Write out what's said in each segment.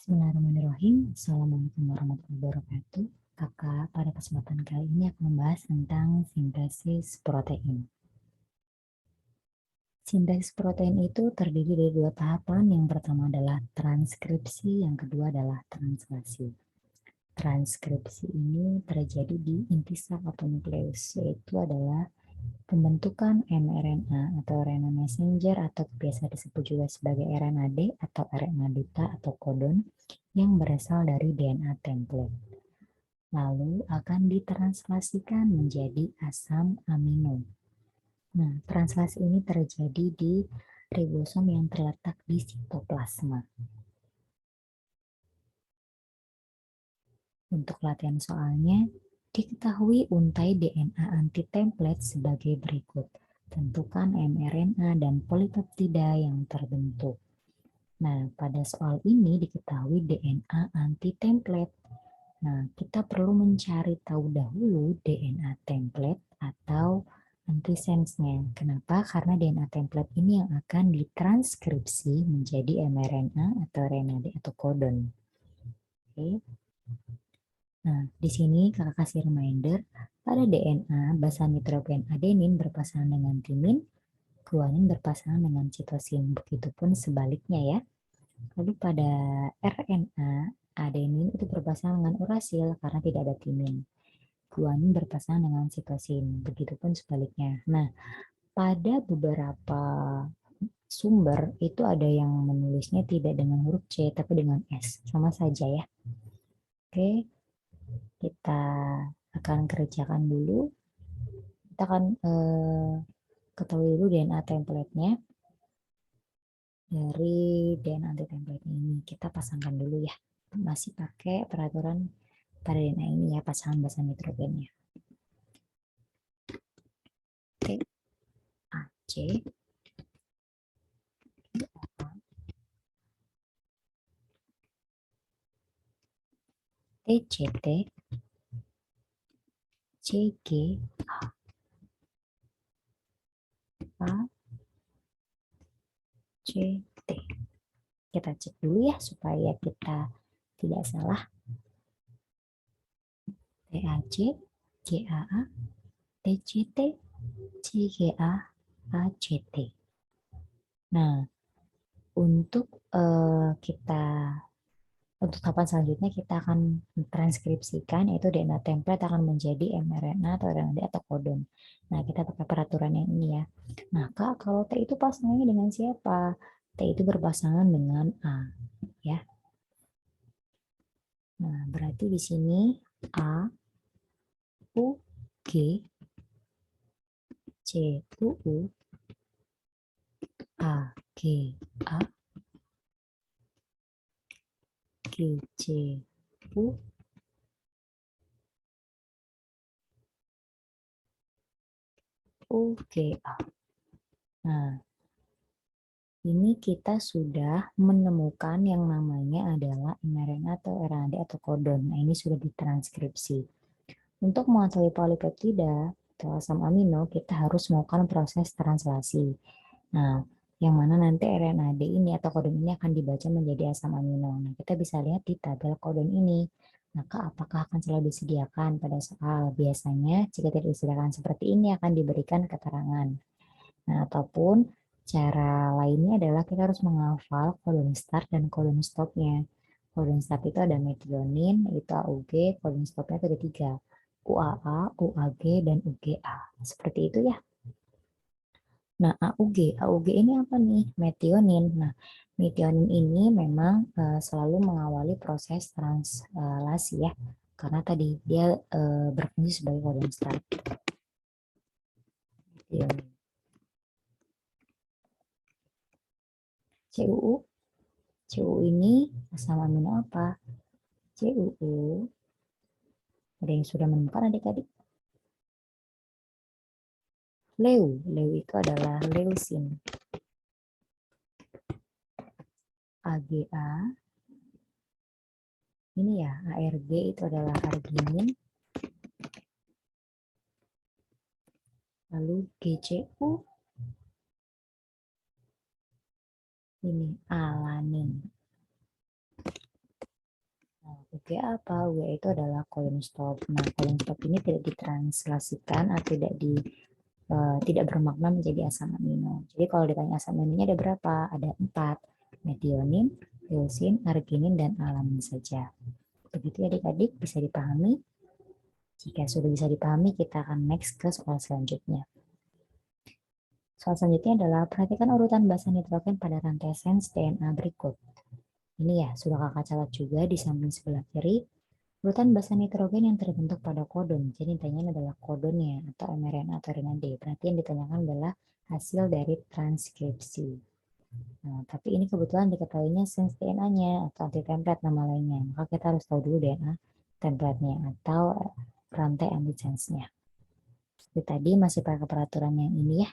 Bismillahirrahmanirrahim. Assalamualaikum warahmatullahi wabarakatuh. Kakak pada kesempatan kali ini akan membahas tentang sintesis protein. Sintesis protein itu terdiri dari dua tahapan. Yang pertama adalah transkripsi, yang kedua adalah translasi. Transkripsi ini terjadi di inti sel atau nukleus, yaitu adalah pembentukan mRNA atau RNA messenger atau biasa disebut juga sebagai RNA-D atau RNA duta atau kodon yang berasal dari DNA template. Lalu akan ditranslasikan menjadi asam amino. Nah, translasi ini terjadi di ribosom yang terletak di sitoplasma. Untuk latihan soalnya, diketahui untai DNA anti-template sebagai berikut. Tentukan mRNA dan polipeptida yang terbentuk. Nah, pada soal ini diketahui DNA anti-template. Nah, kita perlu mencari tahu dahulu DNA template atau antisense-nya. Kenapa? Karena DNA template ini yang akan ditranskripsi menjadi mRNA atau RNA-D atau kodon. Oke. Nah, di sini kakak kasih reminder, pada DNA basa nitrogen adenin berpasangan dengan timin, guanin berpasangan dengan citosin. Begitupun sebaliknya ya. Lalu pada RNA, adenin itu berpasangan dengan urasil karena tidak ada timin. Guanin berpasangan dengan sitosin. Begitupun sebaliknya. Nah, pada beberapa sumber itu ada yang menulisnya tidak dengan huruf C tapi dengan S. Sama saja ya. Oke, kita akan kerjakan dulu. Kita akan ketahui dulu DNA template-nya. Dari DNA anti-template ini kita pasangkan dulu ya. Masih pakai peraturan pada DNA ini ya, pasangan basa nitrogennya. Oke, AC TCT CG A CT. Kita cek dulu ya supaya kita tidak salah. TAC GAA TCT CGA ACT. Nah, untuk kita untuk tahapan selanjutnya kita akan transkripsikan, yaitu DNA template akan menjadi mRNA atau RNA atau kodon. Nah, kita pakai peraturan yang ini ya. Nah, Kak, kalau T itu pasangannya dengan siapa? T itu berpasangan dengan A, ya. Nah, berarti di sini A, U, G, C, U, U, A, G, A, G, C, U, U, G, A. Nah, ini kita sudah menemukan yang namanya adalah mRNA atau RNA atau kodon. Nah, ini sudah ditranskripsi. Untuk mengetahui polipeptida atau asam amino, kita harus melakukan proses translasi. Nah, yang mana nanti RNA-D ini atau kodon ini akan dibaca menjadi asam amino. Nah, kita bisa lihat di tabel kodon ini. Maka apakah akan selalu disediakan pada soal? Biasanya jika tidak disediakan seperti ini akan diberikan keterangan. Nah, ataupun cara lainnya adalah kita harus menghafal kodon start dan kodon stopnya. Kodon start itu ada metionin, itu AUG, kodon stopnya itu ada 3. UAA, UAG, dan UGA. Seperti itu ya. Nah, AUG ini apa nih? Metionin. Nah, metionin ini memang selalu mengawali proses translasi ya. Karena tadi dia berfungsi sebagai kodon start. Metionin. CUU. CUU ini asam amino apa? CUU. Ada yang sudah menemukan adik-adik? Leu. Leu itu adalah leusin. AGA. Ini ya, ARG itu adalah arginin. Lalu GCU. Ini alanin. UG apa? UG itu adalah colon stop. Nah, colon stop ini tidak ditranslasikan atau tidak bermakna menjadi asam amino. Jadi kalau ditanya asam aminonya ada berapa? Ada 4. Metionin, leusin, arginin, dan alamin saja. Begitu adik-adik, bisa dipahami? Jika sudah bisa dipahami, kita akan next ke soal selanjutnya. Soal selanjutnya adalah perhatikan urutan basa nitrogen pada rantai sens DNA berikut. Ini ya, sudah kakak catat juga di samping sebelah kiri. Urutan basa nitrogen yang terbentuk pada kodon. Jadi ditanya adalah kodonnya atau mRNA atau RNA. Berarti yang ditanyakan adalah hasil dari transkripsi. Nah, tapi ini kebetulan diketahuinya sense DNA-nya atau anti template nama lainnya. Maka kita harus tahu dulu DNA template-nya atau rantai antisense-nya. Seperti tadi masih pakai peraturan yang ini ya.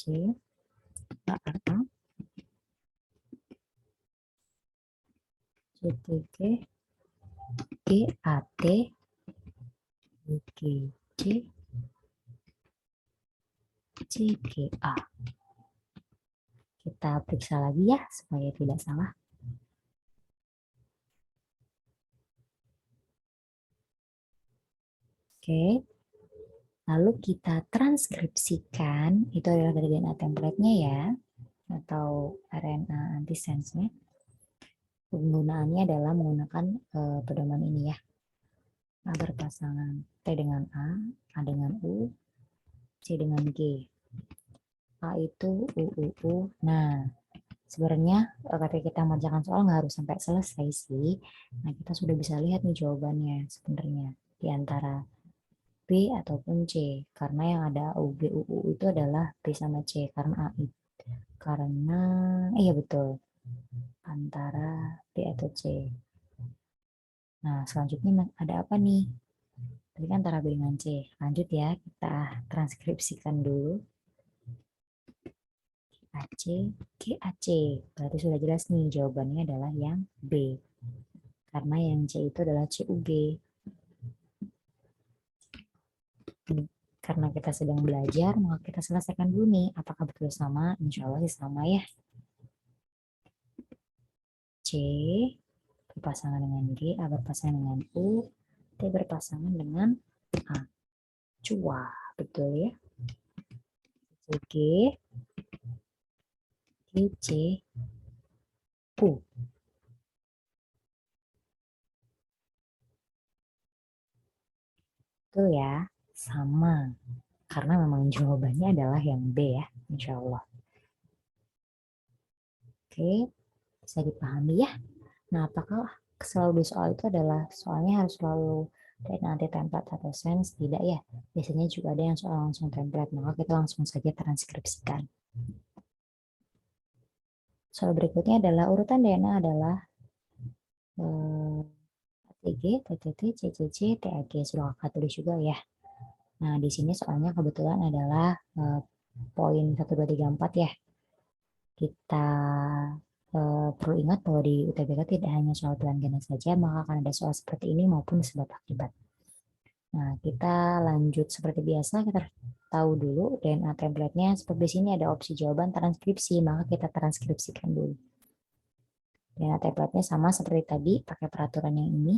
C, A, A, A, C, T, G, G, A, T, G, G, C, C, G, A. Kita periksa lagi ya supaya tidak salah. Oke, lalu kita transkripsikan, itu adalah dari DNA template-nya ya, atau RNA antisense-nya. Penggunaannya adalah menggunakan pedoman ini ya. A berpasangan T dengan A dengan U, C dengan G. A itu U. Nah, sebenarnya ketika kita mengerjakan soal nggak harus sampai selesai sih. Nah, kita sudah bisa lihat nih jawabannya sebenarnya di antara B ataupun C. Karena yang ada UB, UU itu adalah B sama C. Karena A itu. Karena, iya betul. Antara B atau C. Nah, selanjutnya ada apa nih? Tadi kan antara B dengan C. Lanjut ya, kita transkripsikan dulu. AC, GAC. Berarti sudah jelas nih jawabannya adalah yang B. Karena yang C itu adalah CUG. Karena kita sedang belajar, maka kita selesaikan dulu nih. Apakah betul sama? Insya Allah sih sama ya. C berpasangan dengan G, A berpasangan dengan U, T berpasangan dengan A. Cua, betul ya. G, G, C, U. Betul ya, sama. Karena memang jawabannya adalah yang B ya, insya Allah. Oke, bisa dipahami ya. Nah, apakah selalu di soal itu adalah soalnya harus selalu DNA anti template atau sense? Tidak ya. Biasanya juga ada yang soal langsung template, maka kita langsung saja transkripsikan. Soal berikutnya adalah urutan DNA adalah ATG, TTT, CCC, TAG. Sudah kakak tulis juga ya. Nah, di sini soalnya kebetulan adalah poin 1, 2, 3, 4 ya. Kita perlu ingat bahwa di UTBK tidak hanya soal pilihan ganda saja, maka akan ada soal seperti ini maupun sebab akibat. Nah, kita lanjut seperti biasa, kita tahu dulu DNA template-nya. Seperti di sini ada opsi jawaban transkripsi, maka kita transkripsikan dulu. DNA template-nya sama seperti tadi, pakai peraturan yang ini.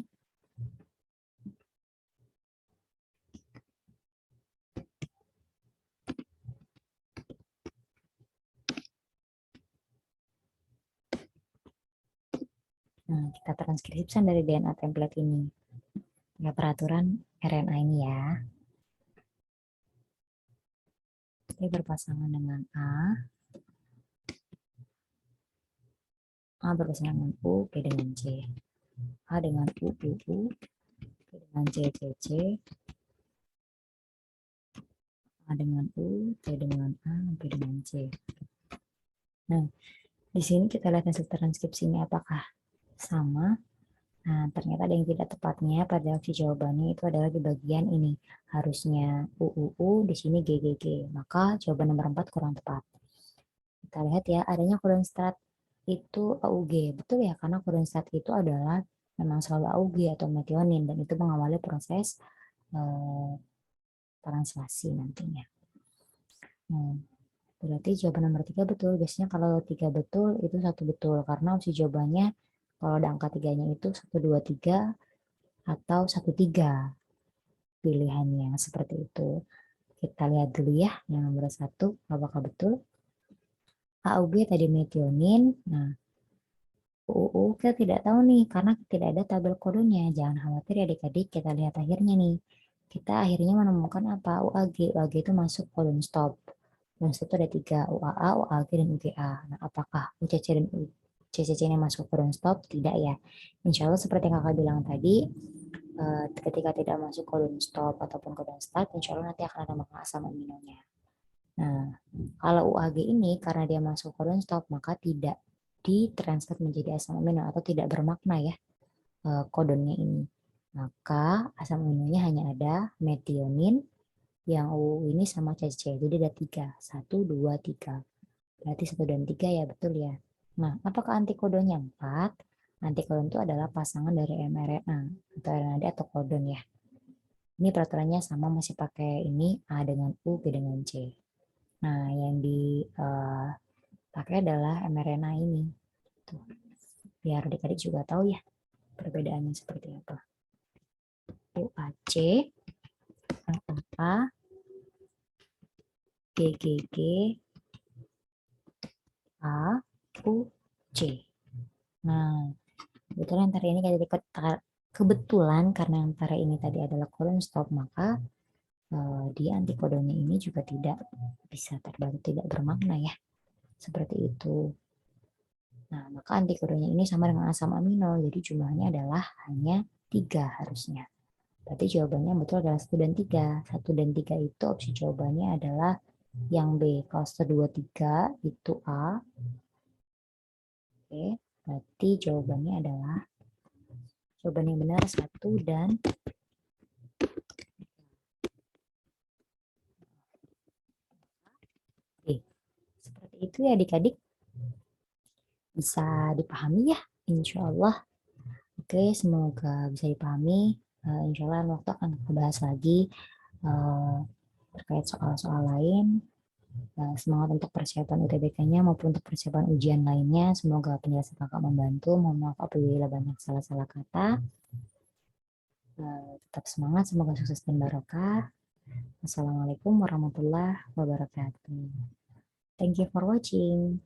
Nah, kita transkripsikan dari DNA template ini. Ya, peraturan RNA ini ya. Ini berpasangan dengan A berpasangan dengan U, B dengan C. A dengan U, B dengan C, A dengan U, T dengan A, B dengan C. Nah, di sini kita lihat hasil transkripsinya apakah sama. Nah, ternyata ada yang tidak tepatnya pada opsi jawabannya itu adalah di bagian ini. Harusnya UUU, di sini GGG. Maka jawaban nomor 4 kurang tepat. Kita lihat ya, adanya konstat itu AUG. Betul ya, karena konstat itu adalah memang selalu AUG atau metionin dan itu mengawali proses translasi nantinya. Nah, berarti jawaban nomor 3 betul. Biasanya kalau 3 betul itu 1 betul. Karena opsi jawabannya kalau ada angka 3-nya itu 1, 2, 3 atau 1, 3 pilihannya. Seperti itu. Kita lihat dulu ya yang nomor 1 apakah betul. AUG tadi metionin. Nah, UU kita tidak tahu nih karena tidak ada tabel kodenya. Jangan khawatir ya adik-adik, kita lihat akhirnya nih. Kita akhirnya menemukan apa? UAG. UAG itu masuk kolom stop. Kolom stop itu ada 3, UAA, UAG, dan UGA. Nah, apakah UCC dan UCCC ini masuk kolom stop? Tidak ya. Insya Allah seperti yang kakak bilang tadi, ketika tidak masuk kolom stop ataupun kolom start, insya Allah nanti akan ada maka asam aminonya. Nah, kalau UAG ini karena dia masuk codon stop maka tidak ditransfer menjadi asam amino atau tidak bermakna ya kodonnya ini. Maka asam aminonya hanya ada metionin yang UU ini sama CC. Jadi ada 3. 1, 2, 3. Berarti 1 dan 3 ya betul ya. Nah, apakah antikodonnya 4? Antikodon itu adalah pasangan dari mRNA atau RNA atau kodon ya. Ini peraturannya sama masih pakai ini A dengan U, B dengan C. Nah, yang dipakai adalah mRNA ini. Tuh. Biar adik-adik juga tahu ya perbedaannya seperti apa. UAC, AA, GGG, A, U, C. Nah, kebetulan antara ini kebetulan karena antara ini tadi adalah kolon stop, maka di antikodonnya ini juga tidak bisa terbantu, tidak bermakna ya. Seperti itu. Nah, maka antikodonnya ini sama dengan asam amino, jadi jumlahnya adalah hanya 3 harusnya. Berarti jawabannya betul adalah 1 dan 3. 1 dan 3 itu opsi jawabannya adalah yang B. Kalau 1, 2, 3 itu A. Oke, berarti jawabannya adalah jawaban yang benar 1 dan B. Seperti itu ya adik-adik. Bisa dipahami ya, insya Allah. Oke, semoga bisa dipahami. Insya Allah waktu akan kita bahas lagi terkait soal-soal lain. Semangat untuk persiapan UTBK-nya maupun untuk persiapan ujian lainnya. Semoga penjelasan kakak membantu. Mohon maaf apabila banyak salah-salah kata. Tetap semangat, semoga sukses dan barokah. Assalamualaikum warahmatullahi wabarakatuh. Thank you for watching.